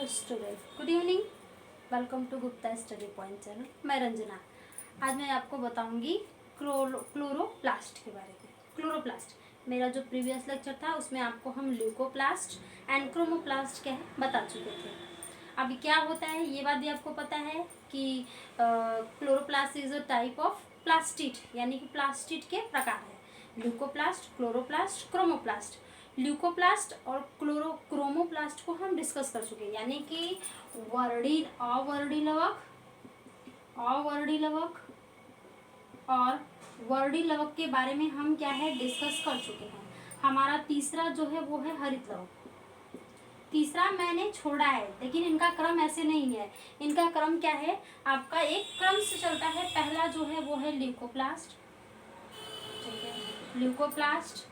Hello student, good evening. Welcome to Gupta study point channel. मैं रंजना। आज मैं आपको बताऊंगी क्लोरोप्लास्ट के बारे में। क्लोरोप्लास्ट मेरा जो प्रीवियस लेक्चर था उसमें आपको हम ल्यूकोप्लास्ट एंड क्रोमोप्लास्ट क्या है बता चुके थे। अभी क्या होता है ये बात भी आपको पता है कि chloroplast is a type of plastid, यानी कि प्लास्टिड के प्रकार है। Leucoplast, chloroplast, chromoplast. ल्यूकोप्लास्ट और क्रोमोप्लास्ट को हम डिस्कस कर चुके हैं, यानी कि अवर्णी लवक और वर्णी लवक के बारे में हम क्या है डिस्कस कर चुके हैं। हमारा तीसरा जो है वो है हरित लवक। तीसरा मैंने छोड़ा है, लेकिन इनका क्रम ऐसे नहीं है। इनका क्रम क्या है, आपका एक क्रम से चलता है। पहला जो है वो है ल्यूकोप्लास्ट, ठीक है, ल्यूकोप्लास्ट।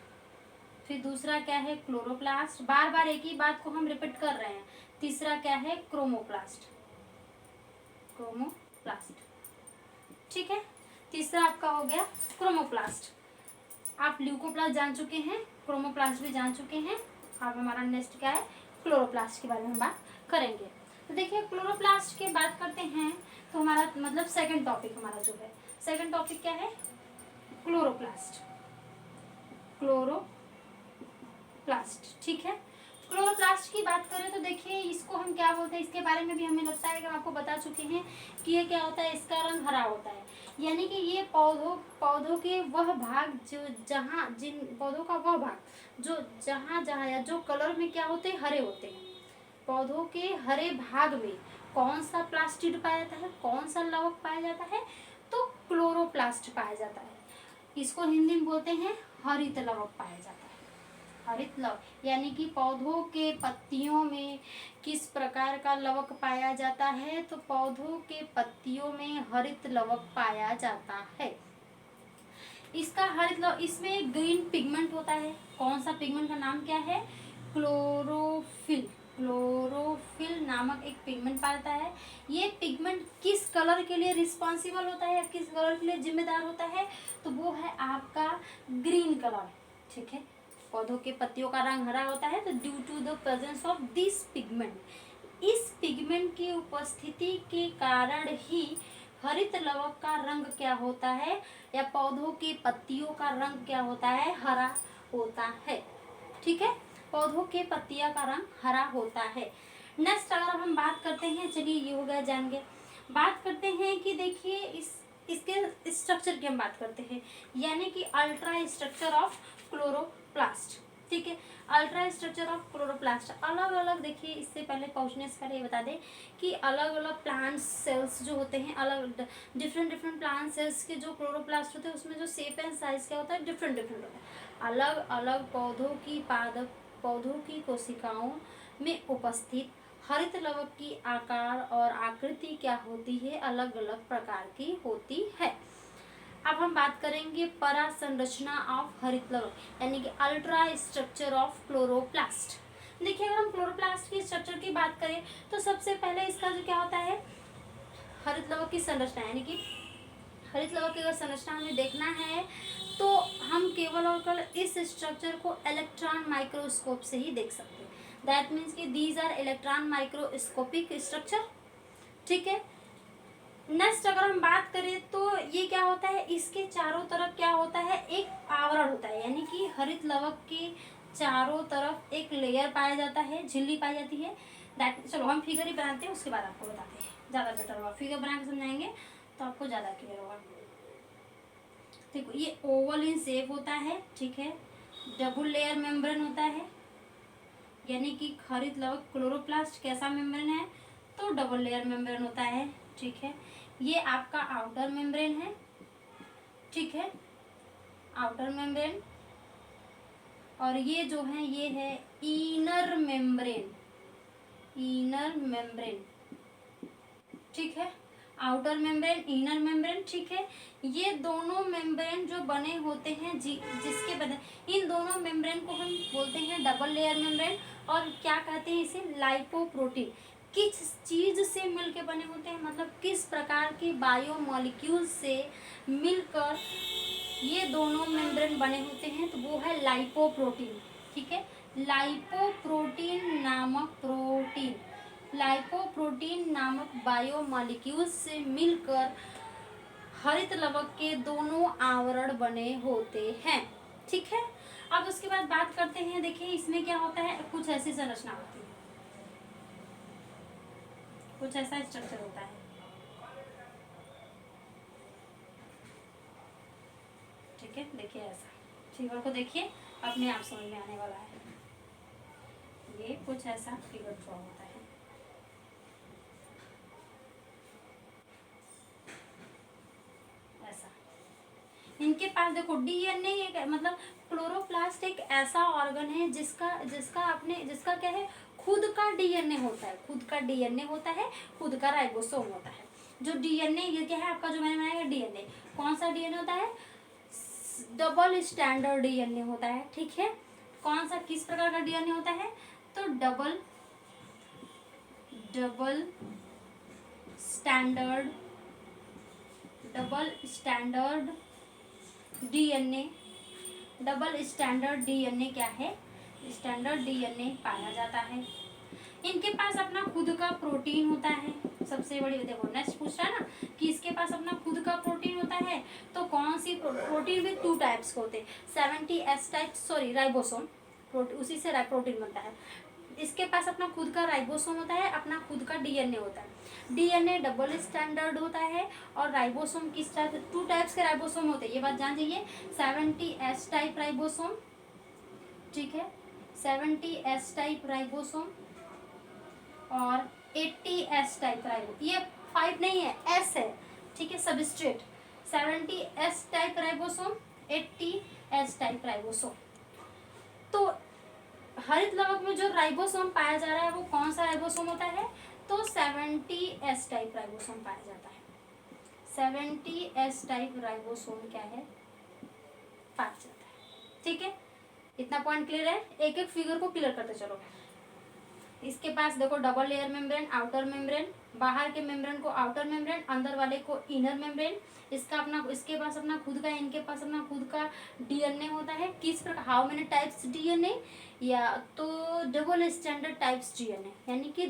फिर दूसरा क्या है क्लोरोप्लास्ट। बार बार एक ही बात को हम रिपीट कर रहे हैं। तीसरा क्या है क्रोमोप्लास्ट, ठीक है। तीसरा आपका हो गया क्रोमोप्लास्ट। आप ल्यूकोप्लास्ट जान चुके हैं, क्रोमोप्लास्ट भी जान चुके हैं। अब हमारा नेक्स्ट क्या है क्लोरोप्लास्ट के बारे में हम बात करेंगे। तो देखिए क्लोरोप्लास्ट की बात करते हैं तो हमारा मतलब सेकंड टॉपिक हमारा जो है, सेकंड टॉपिक क्या है क्लोरोप्लास्ट, ठीक है। क्लोरोप्लास्ट की बात करें तो देखिए इसको हम क्या बोलते हैं, इसके बारे में भी हमें लगता है कि हम आपको बता चुके हैं कि ये क्या होता है, इसका रंग हरा होता है। यानी कि ये पौधों के वह भाग जो जहाँ जिन पौधों का वह भाग जो जहाँ जहाँ या जो कलर में क्या होते हैं हरे होते हैं। पौधों के हरे भाग में कौन सा प्लास्टिड पाया जाता है, कौन सा लवक पाया जाता है, तो क्लोरोप्लास्ट पाया जाता है। इसको हिंदी में बोलते हैं हरित लवक पाया जाता है। हरित लवक यानी कि पौधों के पत्तियों में किस प्रकार का लवक पाया जाता है, तो पौधों के पत्तियों में हरित लवक पाया जाता है। इसका हरित लवक, इसमें ग्रीन पिगमेंट होता है। कौन सा पिगमेंट का नाम क्या है, क्लोरोफिल। क्लोरोफिल नामक एक पिगमेंट पाता है। ये पिगमेंट किस कलर के लिए रिस्पॉन्सिबल होता है या किस कलर के लिए जिम्मेदार होता है, तो वो है आपका ग्रीन कलर, ठीक है। पौधों के पत्तियों का रंग हरा होता है तो due to the presence of this pigment, इस पिगमेंट की उपस्थिति के कारण ही हरित लवक का रंग क्या होता है या पौधों की पत्तियों का रंग क्या होता है, हरा होता है, ठीक है। पौधों के पत्तियां का रंग हरा होता है। नेक्स्ट अगर हम बात करते हैं, चलिए ये हो गया जान गए। बात करते हैं कि देखिए इसके स्ट्रक्चर की हम बात करते हैं, यानी कि अल्ट्रा स्ट्रक्चर ऑफ क्लोरोप्लास्ट, ठीक है। अल्ट्रा स्ट्रक्चर ऑफ क्लोरोप्लास्ट अलग अलग, देखिए इससे पहले पहुंचने से पहले ये बता दें कि अलग अलग प्लांट सेल्स जो होते हैं, अलग डिफरेंट प्लांट सेल्स के जो क्लोरोप्लास्ट होते हैं उसमें जो शेप एंड साइज क्या होता है डिफरेंट होता है। अलग अलग पौधों की कोशिकाओं में उपस्थित हरित लवक की आकार और आकृति क्या होती है, अलग अलग प्रकार की होती है। अब हम बात करेंगे परा संरचना ऑफ हरित लवक, यानी कि अल्ट्रा स्ट्रक्चर ऑफ क्लोरोप्लास्ट। देखिए अगर हम क्लोरोप्लास्ट की स्ट्रक्चर की बात करें तो सबसे पहले इसका जो क्या होता है हरित लवक की संरचना, यानी कि हरित लवक की अगर संरचना हमें देखना है तो हम केवल और केवल इस स्ट्रक्चर को इलेक्ट्रॉन माइक्रोस्कोप से ही देख सकते हैं। दैट मीन्स कि these are electron microscopic structure, ठीक है। नेक्स्ट अगर हम बात करें तो ये क्या होता है, इसके चारों तरफ क्या होता है, एक आवरण होता है, यानी कि हरित लवक के चारों तरफ एक लेयर पाया जाता है, झिल्ली पाई जाती है। दैट चलो हम फिगर ही बनाते हैं, उसके बाद आपको बताते हैं, ज़्यादा बेटर होगा। फिगर बना के समझाएंगे तो आपको ज़्यादा क्लियर होगा। देखो ये ओवल इन शेप होता है, ठीक है। डबल लेयर मेम्ब्रेन होता है, यानी कि हरित लवक क्लोरोप्लास्ट कैसा मेम्ब्रेन है, तो डबल लेयर मेम्ब्रेन होता है, ठीक है। ये आपका आउटर मेम्ब्रेन है, ठीक है, आउटर मेम्ब्रेन। और ये जो है ये है इनर मेम्ब्रेन, ठीक है। आउटर मेम्ब्रेन, इनर मेम्ब्रेन, ठीक है। ये दोनों मेम्ब्रेन जो बने होते हैं जिसके बने, इन दोनों मेम्ब्रेन को हम बोलते हैं डबल लेयर मेम्ब्रेन। और क्या कहते हैं इसे, लाइपोप्रोटीन। किस चीज से मिलके बने होते हैं, मतलब किस प्रकार के बायोमोलिक्यूल से मिलकर ये दोनों मेम्ब्रेन बने होते हैं, तो वो है लाइपोप्रोटीन, ठीक है। लाइपोप्रोटीन नामक प्रोटीन लाइपोप्रोटीन नामक बायोमॉलिक्यूल्स से मिलकर हरित लवक के दोनों आवरण बने होते हैं। ठीक है, अब उसके बाद बात करते हैं, देखिए इसमें क्या होता है, कुछ ऐसी संरचना होती है, कुछ ऐसा स्ट्रक्चर होता है। ठीक है, देखिए ऐसा फिगर को देखिए, अपने आप समझ में आने वाला है। ये कुछ ऐसा फिगर ड्रॉ होता है। ऐसा इनके पास देखो डीएनए, एक मतलब क्लोरोप्लास्ट एक ऐसा ऑर्गन है जिसका क्या है, खुद का डीएनए होता है, खुद का डीएनए होता है, खुद का राइबोसोम होता है। जो डीएनए ये क्या है आपका, जो मैंने बनाया डीएनए, कौन सा डीएनए होता है, डबल स्टैंडर्ड डीएनए होता है। ठीक है, कौन सा, किस प्रकार का डीएनए होता है, तो double standard DNA, double standard DNA क्या है, स्टैंडर्ड डीएनए पाया जाता है। इनके पास अपना खुद का प्रोटीन होता है। सबसे बड़ी देखो नेक्स्ट पूछ रहा है ना कि इसके पास अपना खुद का प्रोटीन होता है, तो कौन सी प्रोटीन भी 2 टाइप्स के होते हैं, 70S टाइप, सॉरी राइबोसोम, उसी से प्रोटीन बनता है। इसके पास अपना खुद का राइबोसोम होता है, अपना खुद का डीएनए होता है। डीएनए डबल स्टैंडर्ड होता है और राइबोसोम किस टाइप, 2 टाइप्स के राइबोसोम होते हैं, ये बात जान जाइए। 70S टाइप राइबोसोम, ठीक है, 70S टाइप राइबोसोम और 80S टाइप राइबोसोम, ये 5 नहीं है, S है, ठीक है, substrate. 70S type ribosome, 80S type ribosome. तो हरित लवक में जो राइबोसोम पाया जा रहा है वो कौन सा राइबोसोम होता है, तो 70S टाइप राइबोसोम पाया जाता है। 70S टाइप राइबोसोम क्या है, पाया जाता है। ठीक है, इतना पॉइंट क्लियर है। एक एक फिगर को क्लियर करते चलो। इसके पास देखो double layer membrane, outer membrane, बाहर के मेम्ब्रेन को आउटर मेम्ब्रेन, अंदर वाले को इनर मेम्ब्रेन। इसके पास अपना खुद का, इनके पास अपना खुद का डीएनए होता है। किस प्रकार, हाउ मेनी टाइप्स डीएनए, या तो डबल स्टैंडर्ड टाइप्स डीएनए, यानी कि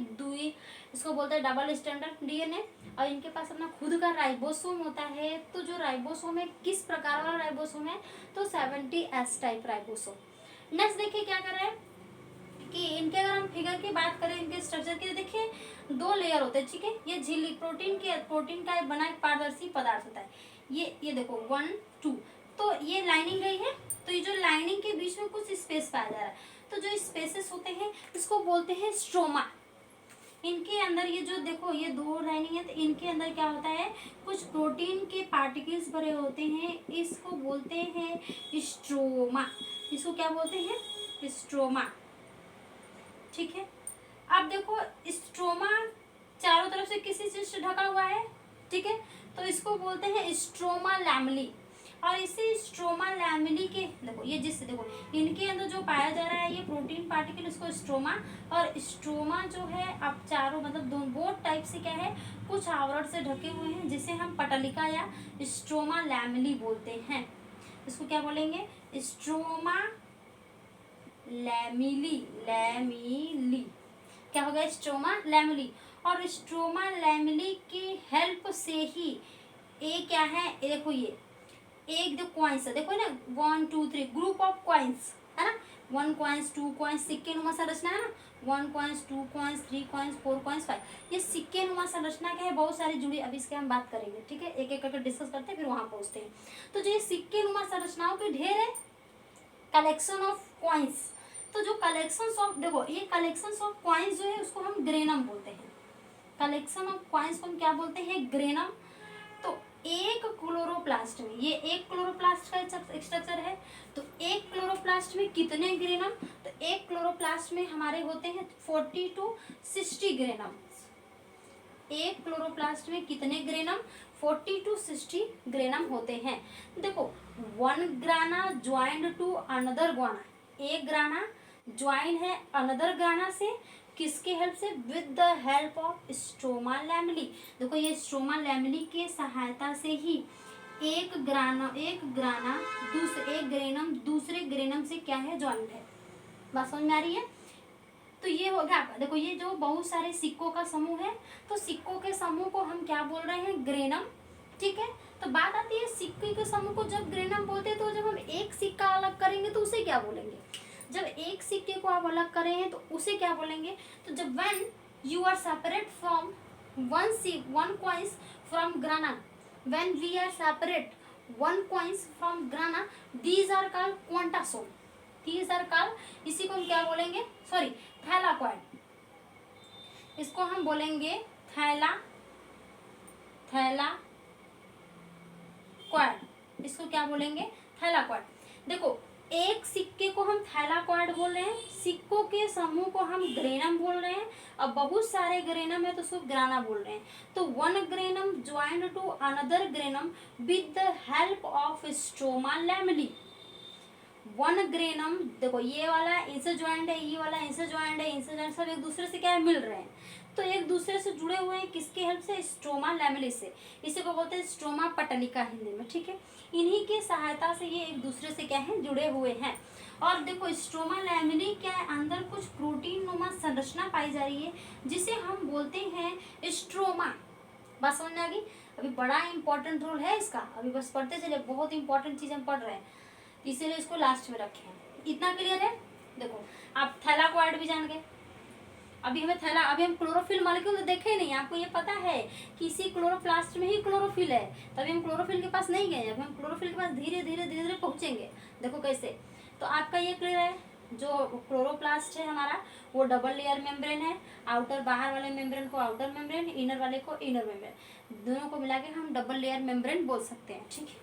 इसको बोलते हैं डबल स्टैंडर्ड डीएनए। और इनके पास अपना खुद का राइबोसोम होता है। तो जो राइबोसोम है किस प्रकार वाला राइबोसोम है, तो 70S टाइप राइबोसोम। नेक्स्ट देखिए क्या कर रहे हैं कि इनके, अगर हम फिगर की बात करें इनके स्ट्रक्चर की, तो देखिए 2 लेयर होते हैं। ठीक है, ये झिल्ली प्रोटीन का बना एक पारदर्शी पदार्थ होता है। ये देखो 1 2, तो ये लाइनिंग गई है, तो ये जो लाइनिंग के बीच में कुछ स्पेस पाया जा रहा है, तो जो स्पेसेस होते हैं इसको बोलते हैं स्ट्रोमा। इनके अंदर ये जो देखो ये 2 लाइनिंग है, तो इनके अंदर क्या होता है, कुछ प्रोटीन के पार्टिकल्स भरे होते हैं, इसको बोलते हैं स्ट्रोमा। इसको क्या बोलते हैं, स्ट्रोमा। ठीक है, अब देखो स्ट्रोमा चारों तरफ से किसी चीज से ढका हुआ है। ठीक है, तो इसको बोलते हैं स्ट्रोमा लैमेली। और इसी स्ट्रोमा लैमेली के देखो ये देखो इनके अंदर जो पाया जा रहा है ये प्रोटीन पार्टिकल, इसको स्ट्रोमा। और स्ट्रोमा जो है अब चारों मतलब बोथ टाइप से क्या है, कुछ आवरण से ढके हुए हैं, जिसे हम पटलिका या स्ट्रोमा लैमेली बोलते हैं। इसको क्या बोलेंगे, स्ट्रोमा लैमेली। क्या हो गया, स्ट्रोमा लैमेली। और स्ट्रोमा लैमेली की हेल्प से ही ये क्या है, देखो ये एक जो कॉइन्स है, देखो ना 1 2 3 ग्रुप ऑफ कॉइन्स है ना, 1 कॉइन्स 2 कॉइन्स, सिक्के नुमा संरचना है ना, 1 कॉइन्स 2 कॉइन्स 3 कॉइन्स 4 कॉइन्स 5, ये सिक्के नुमा संरचना क्या है, बहुत सारी जुड़ी। अभी इसके हम बात करेंगे। ठीक है, एक एक करके डिस्कस करते हैं, फिर वहां पहुंचते हैं। तो जो ये सिक्के नुमा संरचनाओं के ढेर है, कलेक्शन ऑफ कॉइन्स। तो जो कलेक्शन ऑफ, देखो ये कलेक्शन ऑफ कॉइन्स जो है उसको हम ग्रेनम बोलते हैं। कलेक्शन ऑफ कॉइन्स को हम क्या बोलते हैं, ग्रेनम। तो एक क्लोरोप्लास्ट में, ये एक क्लोरोप्लास्ट का स्ट्रक्चर है, तो एक क्लोरोप्लास्ट में कितने ग्रेनम, तो एक क्लोरोप्लास्ट में हमारे होते हैं 40 to 60 ग्रेनम। एक क्लोरोप्लास्ट में कितने ग्रेनम, 40 to 60 ग्रेनम होते हैं। देखो 1 grana joined to another grana, एक ग्राना ज्वाइन है अनदर ग्राना से, किसके हेल्प से, with the help of stroma lamellae. देखो ये स्ट्रोमा लैमेली के सहायता से ही एक ग्रेनम दूसरे ग्रेनम से क्या है, ज्वाइंट है। बात समझ में आ रही है। तो ये हो गया आपका। देखो ये जो बहुत सारे सिक्कों का समूह है, तो सिक्कों के समूह को हम क्या बोल रहे हैं, ग्रेनम। ठीक है, तो बात आती है सिक्के के समूह को जब ग्रेनम बोलते हैं, तो जब हम एक सिक्का अलग करेंगे तो उसे क्या बोलेंगे, जब एक सिक्के को आप अलग करें तो उसे क्या बोलेंगे, तो जब when you are separate from one coins from grana, when we are separate one coins from grana, these are called quantasome. These are called, इसी को हम क्या बोलेंगे, सॉरी थैलाक्वाइड, इसको हम बोलेंगे थैलाक्वाइड, इसको क्या बोलेंगे, थैलाक्वाइड। देखो एक सिक्के को हम थैलाक्वाइड बोल रहे हैं, सिक्कों के समूह को हम ग्रेनम बोल रहे हैं, अब बहुत सारे ग्रेनम है तो उसको ग्राना बोल रहे हैं। तो one granum joined to another granum with the help of stroma lamellae. One granum, देखो ये वाला इनसे ज्वाइंट है, ये वाला इनसे ज्वाइंट है, इनसे ज्वाइंट, सब एक दूसरे से क्या है, मिल रहे हैं, तो एक दूसरे से जुड़े हुए हैं किसके हेल्प से, स्ट्रोमा लैमेली से। इसी को बोलते हैं स्ट्रोमा पटलिका हिंदी में। ठीक है, इन्हीं की सहायता से ये एक दूसरे से क्या है, जुड़े हुए हैं। और देखो स्ट्रोमा लैमेली क्या है, अंदर कुछ प्रोटीन नुमा संरचना पाई जा रही है जिसे हम बोलते हैं स्ट्रोमा। बस समझ में आ गई। अभी बड़ा इंपॉर्टेंट रोल है इसका, अभी बस पढ़ते चले, बहुत इंपॉर्टेंट चीज हम पढ़ रहे हैं, इसीलिए इसको लास्ट में रखे हैं। इतना क्लियर है। देखो आप थैलाक्वाइड भी जान गए। अभी हम क्लोरोफिल मॉलिक्यूल तो देखे ही नहीं, आपको ये पता है कि इसी क्लोरोप्लास्ट में ही क्लोरोफिल है, तभी हम क्लोरोफिल के पास नहीं गए, अभी हम क्लोरोफिल के पास धीरे धीरे पहुंचेंगे। देखो कैसे, तो आपका ये क्लियर है, जो क्लोरोप्लास्ट है हमारा वो डबल लेयर मेम्ब्रेन है, आउटर बाहर वाले मेम्ब्रेन को आउटर मेम्ब्रेन, इनर वाले को इनर मेम्ब्रेन, दोनों को मिला के हम डबल लेयर मेम्ब्रेन बोल सकते हैं। ठीक है,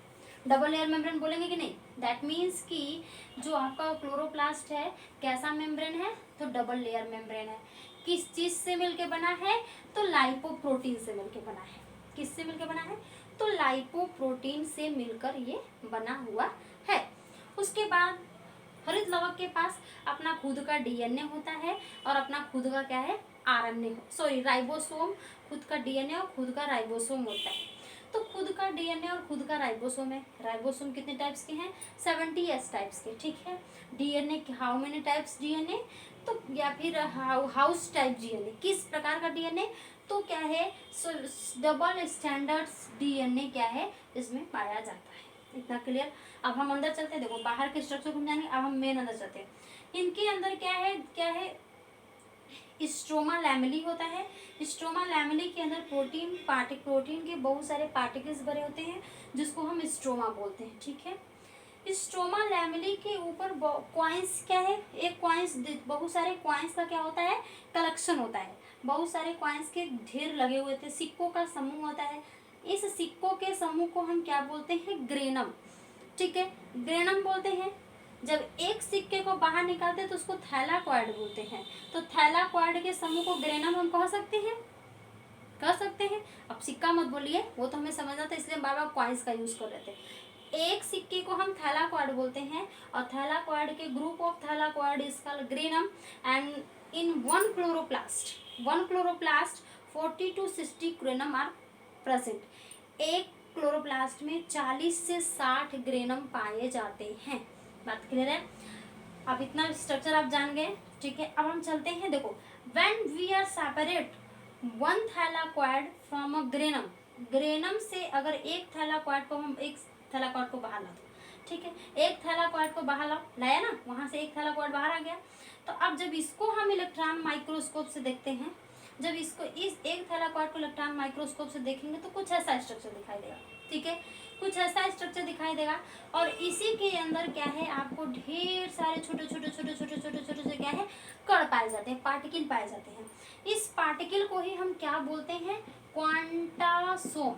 डबल लेयर मेम्ब्रेन बोलेंगे कि नहीं, दैट मीन्स कि जो आपका क्लोरोप्लास्ट है कैसा मेम्ब्रेन है, तो डबल लेयर मेम्ब्रेन है। किस चीज से मिलके बना है, तो लाइपोप्रोटीन से मिलके बना है। किससे मिलके बना है, तो लाइपोप्रोटीन से मिलकर ये बना हुआ है। उसके बाद हरित लवक के पास अपना खुद का डीएनए होता है और अपना खुद का क्या है, आरएनए, सॉरी राइबोसोम, खुद का डीएनए और खुद का राइबोसोम होता है। तो खुद का डीएनए और खुद का राइबोसोम है। राइबोसोम कितने टाइप्स के हैं, 70S टाइप्स के। ठीक है, DNA how many types DNA, तो या फिर हाउस टाइप डीएनए, किस प्रकार का डीएनए, तो क्या है, डबल स्टैंडर्ड्स डीएनए क्या है इसमें पाया जाता है। इतना क्लियर। अब हम अंदर चलते हैं, देखो बाहर के स्ट्रक्चर को जानेंगे, अब हम मेन अंदर चलते हैं। इनके अंदर क्या है स्ट्रोमा लैमेली होता है। स्ट्रोमा लैमेली के अंदर प्रोटीन के बहुत सारे पार्टिकल्स भरे होते हैं जिसको हम स्ट्रोमा बोलते हैं। ठीक है, स्ट्रोमा लैमेली के ऊपर कॉइन्स क्या है, एक कॉइन्स, बहुत सारे कॉइन्स का क्या होता है, कलेक्शन होता है, बहुत सारे कॉइन्स के ढेर लगे हुए थे, सिक्कों का समूह होता है। इस सिक्कों के समूह को हम क्या बोलते हैं, ग्रेनम। ठीक है, ग्रेनम बोलते हैं। जब एक सिक्के को बाहर निकालते हैं तो उसको थैलाक्वाइड बोलते हैं। तो थैलाक्वाइड के समूह को ग्रेनम हम कह सकते हैं। अब सिक्का मत बोलिए, वो तो हमें समझना था, इसलिए हम बार बार कॉइन्स का यूज कर रहे थे। एक सिक्के को हम थैलाक्वाइड बोलते हैं और थैलाक्वाइड के group of thylakoid is called granum. And in one chloroplast 40 to 60 granum are present. एक क्लोरोप्लास्ट में 40 से 60 ग्रेनम पाए जाते हैं। बात क्लियर है। अब इतना स्ट्रक्चर आप जान गए। ठीक है, अब हम चलते हैं। देखो when we are separate one thylakoid from a granum से अगर एक थैलाक्वाइड को बाहर ला दो। ठीक है, एक थैलाक्वाइड को बाहर लाया ना, वहां से एक थैलाक्वाइड बाहर आ गया। तो अब जब इसको हम इलेक्ट्रॉन माइक्रोस्कोप से देखते हैं, जब इसको इस एक थैलाक्वाइड को इलेक्ट्रॉन माइक्रोस्कोप से देखेंगे तो कुछ ऐसा स्ट्रक्चर दिखाई देगा। ठीक है, कुछ ऐसा स्ट्रक्चर दिखाई देगा और इसी के अंदर क्या है, आपको ढेर सारे छोटे छोटे क्या है, कण पाए जाते हैं, पार्टिकल पाए जाते हैं। इस पार्टिकल को ही हम क्या बोलते हैं, क्वांटासोम।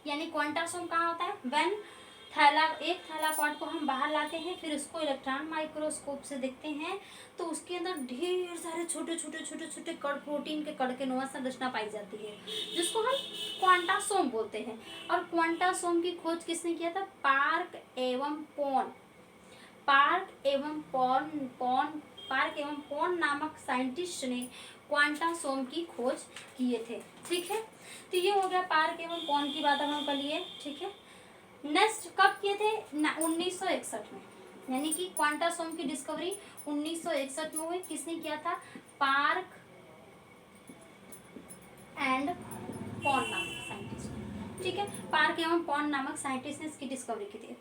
यानी क्वांटासोम कहाँ होता है, व्हेन एक थैलाक्वाइड को हम बाहर लाते हैं, फिर उसको इलेक्ट्रॉन माइक्रोस्कोप से देखते हैं तो उसके अंदर ढेर सारे छोटे छोटे कण, प्रोटीन के कण के नुमा संरचना पाई जाती है जिसको हम क्वांटासोम बोलते हैं। और क्वांटासोम की खोज किसने किया था, पार्क एवं पॉन नामक साइंटिस्ट ने क्वांटासोम की खोज किए थे। ठीक है, तो ये हो गया पार्क एवं पॉन की बात हम कर लिए। ठीक है, नेक्स्ट कब किए थे, 1961 में। यानी कि क्वांटासोम की डिस्कवरी 1961 में हुई। किसने किया था? पार्क एंड पॉन नामक साइंटिस्ट। ठीक है, पार्क एवं पॉन नामक साइंटिस्ट ने इसकी डिस्कवरी की थी।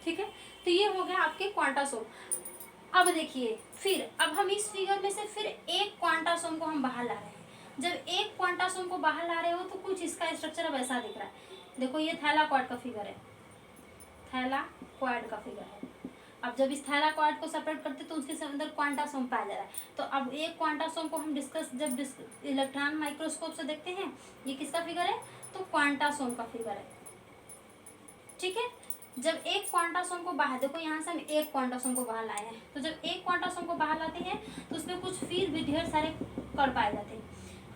ठीक है, तो ये हो गया आपके क्वांटासोम। अब देखिए, फिर अब हम इस फिगर में से फिर एक क्वांटासोम को हम बाहर ला रहे हैं। जब एक क्वांटासोम को बाहर ला रहे हो तो कुछ इसका स्ट्रक्चर अब ऐसा दिख रहा है। देखो ये थैलाकॉइड का फिगर है, थैलाकॉइड का फिगर है। अब जब इस थैलाकॉइड को सेपरेट करते तो उसके अंदर क्वांटासोम पाया जा रहा है। तो अब एक क्वांटासोम को हम जब इलेक्ट्रॉन माइक्रोस्कोप से देखते हैं, ये किसका फिगर है? तो क्वांटासोम का फिगर है। ठीक है, जब एक क्वांटासोम को बाहर, देखो यहाँ से हम एक क्वांटासोम को बाहर लाए हैं, तो जब एक क्वांटासोम को बाहर लाते हैं तो उसमें कुछ फिर भी ढेर सारे कण पाए जाते हैं।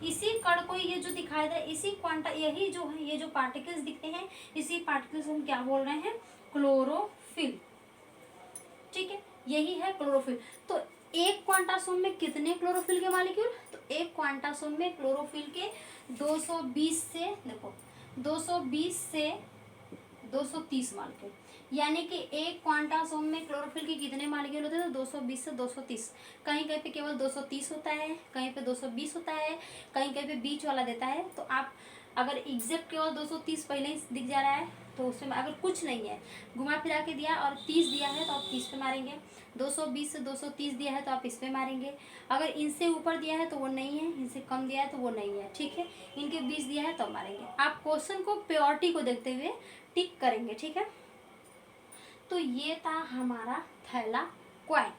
इसी कण को, ये जो दिखाई दे, इसी क्वांटा, यही जो है, ये जो पार्टिकल्स दिखते हैं, इसी पार्टिकल्स हम क्या बोल रहे हैं? क्लोरोफिल। ठीक है, यही है क्लोरोफिल। तो एक क्वांटासोम में कितने क्लोरोफिल के मॉलिक्यूल? तो एक क्वांटासोम में क्लोरोफिल के 220 से, देखो 220 से 230 मॉलिक्यूल। यानी कि एक क्वांटासोम में क्लोरोफिल के कितने मॉलिक्यूल होते हैं? तो 220 से 230। कहीं कहीं पे केवल 230 होता है, कहीं पे 220 होता है, कहीं कहीं पे बीच वाला देता है। तो आप अगर एग्जैक्ट केवल 230 पहले ही दिख जा रहा है तो उसमें अगर कुछ नहीं है, घुमा फिरा के दिया और 30 दिया है तो आप 30 पे मारेंगे, 220 से 230 दिया है तो आप इस पे मारेंगे। अगर इनसे ऊपर दिया है तो वो नहीं है, इनसे कम दिया है तो वो नहीं है। ठीक है, इनके 20 दिया है तो मारेंगे। आप क्वेश्चन को प्योरिटी को देखते हुए टिक करेंगे। ठीक है, तो ये था हमारा थैलाकॉइड,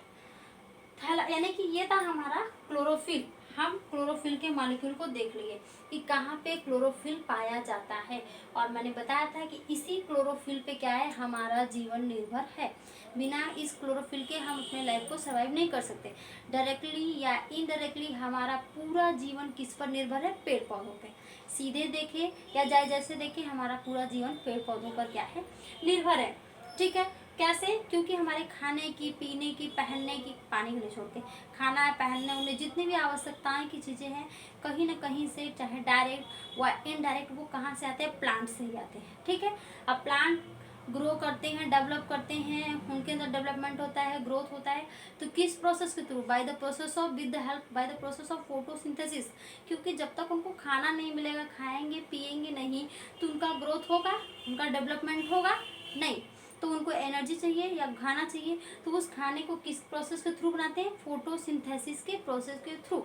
यानी कि ये था हमारा क्लोरोफिल। हम क्लोरोफिल के मॉलिक्यूल को देख लिए कि कहाँ पे क्लोरोफिल पाया जाता है, और मैंने बताया था कि इसी क्लोरोफिल पे क्या है, हमारा जीवन निर्भर है। बिना इस क्लोरोफिल के हम अपने लाइफ को सर्वाइव नहीं कर सकते। डायरेक्टली या इनडायरेक्टली हमारा पूरा जीवन किस पर निर्भर है? पेड़ पौधों पे। सीधे देखे या जाए जैसे देखे, हमारा पूरा जीवन पेड़ पौधों पर क्या है? निर्भर है। ठीक है, कैसे? क्योंकि हमारे खाने की, पीने की, पहनने की, पानी को नहीं छोड़ के, खाना, पहनने, उन्हें जितनी भी आवश्यकताएं की चीज़ें हैं, कहीं ना कहीं से, चाहे डायरेक्ट व इनडायरेक्ट, वो कहाँ से आते हैं? प्लांट से ही आते हैं। ठीक है, अब प्लांट ग्रो करते हैं, डेवलप करते हैं, उनके अंदर डेवलपमेंट होता है, ग्रोथ होता है, तो किस प्रोसेस के through? By the process of, with the help, by the process of photosynthesis. क्योंकि जब तक उनको खाना नहीं मिलेगा, खाएंगे पिएंगे नहीं, तो उनका ग्रोथ होगा, उनका डेवलपमेंट होगा नहीं। तो उनको एनर्जी चाहिए या खाना चाहिए, तो उस खाने को किस प्रोसेस के थ्रू बनाते हैं? फोटोसिंथेसिस के प्रोसेस के थ्रू।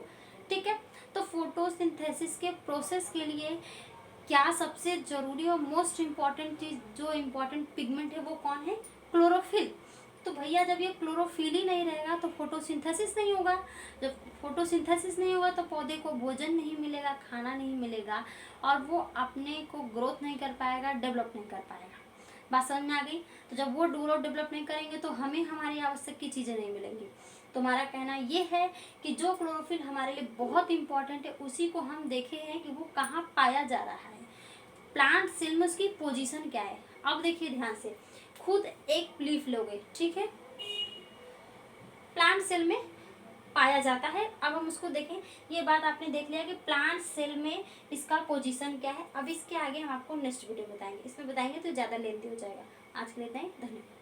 ठीक है, तो फोटोसिंथेसिस के प्रोसेस के लिए क्या सबसे जरूरी और मोस्ट इम्पॉर्टेंट चीज, जो इम्पॉर्टेंट पिगमेंट है, वो कौन है? क्लोरोफिल। तो भैया जब ये क्लोरोफिल ही नहीं रहेगा तो फोटोसिंथेसिस नहीं होगा। जब फोटोसिंथेसिस नहीं होगा तो पौधे को भोजन नहीं मिलेगा, खाना नहीं मिलेगा, और वो अपने को ग्रोथ नहीं कर पाएगा, डेवलप नहीं कर पाएगा। बात समझ में आ गई? तो जब वो ग्रोथ डेवलप नहीं करेंगे तो हमें हमारी आवश्यक की चीज़ें नहीं मिलेंगी। तो हमारा कहना ये है कि जो क्लोरोफिल हमारे लिए बहुत इंपॉर्टेंट है, उसी को हम देखे हैं कि वो कहाँ पाया जा रहा है, प्लांट सेल में उसकी पोजीशन क्या है। अब देखिए ध्यान से, खुद एक लीफ लोगे, ठीक है, प्लांट सेल में पाया जाता है। अब हम उसको देखें, ये बात आपने देख लिया कि प्लांट सेल में इसका पोजीशन क्या है। अब इसके आगे हम आपको नेक्स्ट वीडियो बताएंगे, इसमें बताएंगे तो ज़्यादा लेंथी हो जाएगा। आज के लिए इतना ही, धन्यवाद।